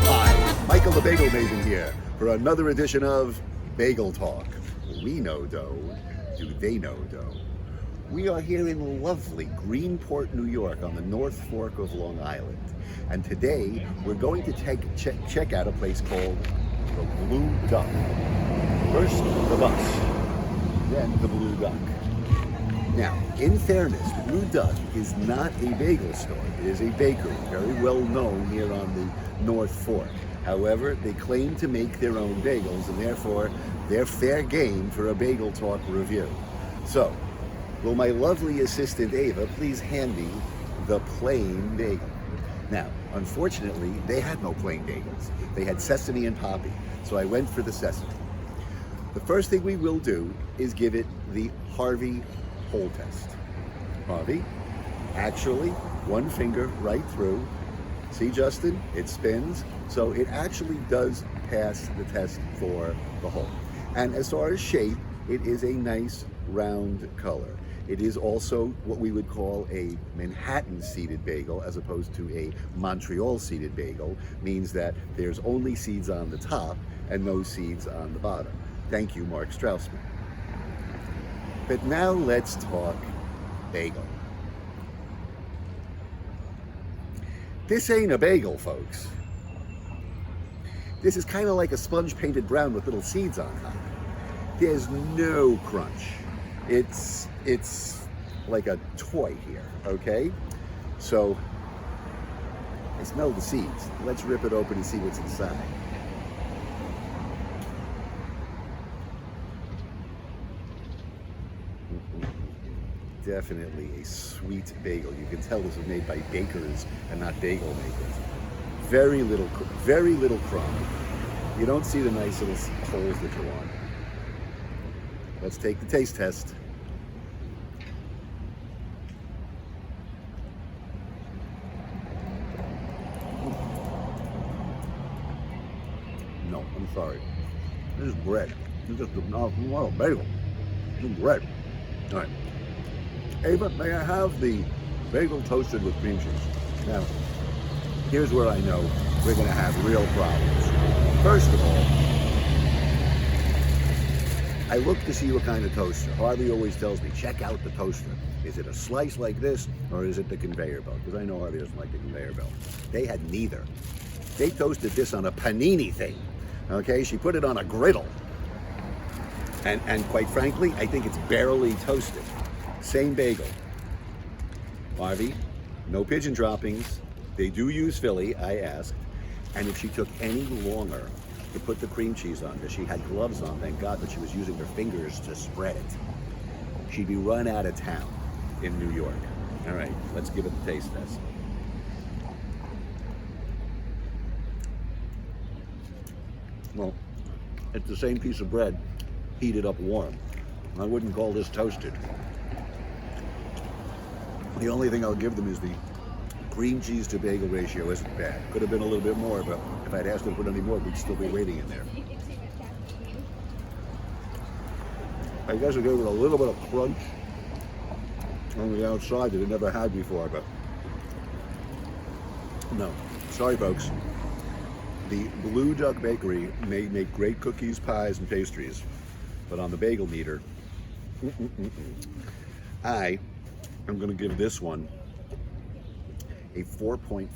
Hi, Michael the Bagel Maven here for another edition of Bagel Talk. We know dough. Do they know dough? We are here in lovely Greenport, New York on the North Fork of Long Island. And today we're going to check out a place called the Blue Duck. First the bus, then the Blue Duck. Now, in fairness, the Blue Duck is not a bagel store. It is a bakery, very well known here on the North Fork. However, they claim to make their own bagels, and therefore they're fair game for a Bagel Talk review. So, will my lovely assistant Ava please hand me the plain bagel? Now, unfortunately, they had no plain bagels. They had sesame and poppy, so I went for the sesame. The first thing we will do is give it the Harvey hole test. Harvey, actually, one finger right through. See, Justin, it spins, so it actually does pass the test for the hole. And as far as shape, it is a nice round color. It is also what we would call a Manhattan seeded bagel as opposed to a Montreal seeded bagel, means that there's only seeds on the top and no seeds on the bottom. Thank you, Mark Straussman. But now let's talk bagel. This ain't a bagel, folks. This is kind of like a sponge painted brown with little seeds on top. There's no crunch. It's like a toy here, okay? So, I smell the seeds. Let's rip it open and see what's inside. Definitely a sweet bagel. You can tell this was made by bakers and not bagel makers. Very little crumb. You don't see the nice little holes that you want. Let's take the taste test. No, I'm sorry. This is bread. This is just not a bagel. This is bread. All right. Ava, may I have the bagel toasted with cream cheese? Now, here's where I know we're going to have real problems. First of all, I look to see what kind of toaster. Harvey always tells me, check out the toaster. Is it a slice like this, or is it the conveyor belt? Because I know Harvey doesn't like the conveyor belt. They had neither. They toasted this on a panini thing. Okay, she put it on a griddle. And quite frankly, I think it's barely toasted. Same bagel. Harvey, no pigeon droppings. They do use Philly, I asked. And if she took any longer to put the cream cheese on, because she had gloves on, thank God, but she was using her fingers to spread it, she'd be run out of town in New York. All right, let's give it the taste test. Well, it's the same piece of bread heated up warm. I wouldn't call this toasted. The only thing I'll give them is the cream cheese to bagel ratio isn't bad. Could have been a little bit more, but if I'd asked them to put any more, we'd still be waiting in there. I guess I gave it a little bit of crunch on the outside that it never had before, but no. Sorry, folks. The Blue Duck Bakery may make great cookies, pies, and pastries, but on the bagel meter, I am going to give this one a 4.5.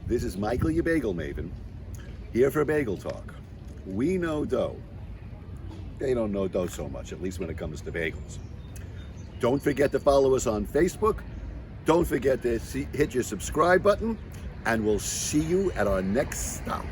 This is Michael, your bagel maven, here for Bagel Talk. We know dough. They don't know dough so much, at least when it comes to bagels. Don't forget to follow us on Facebook. Don't forget to hit your subscribe button, and we'll see you at our next stop.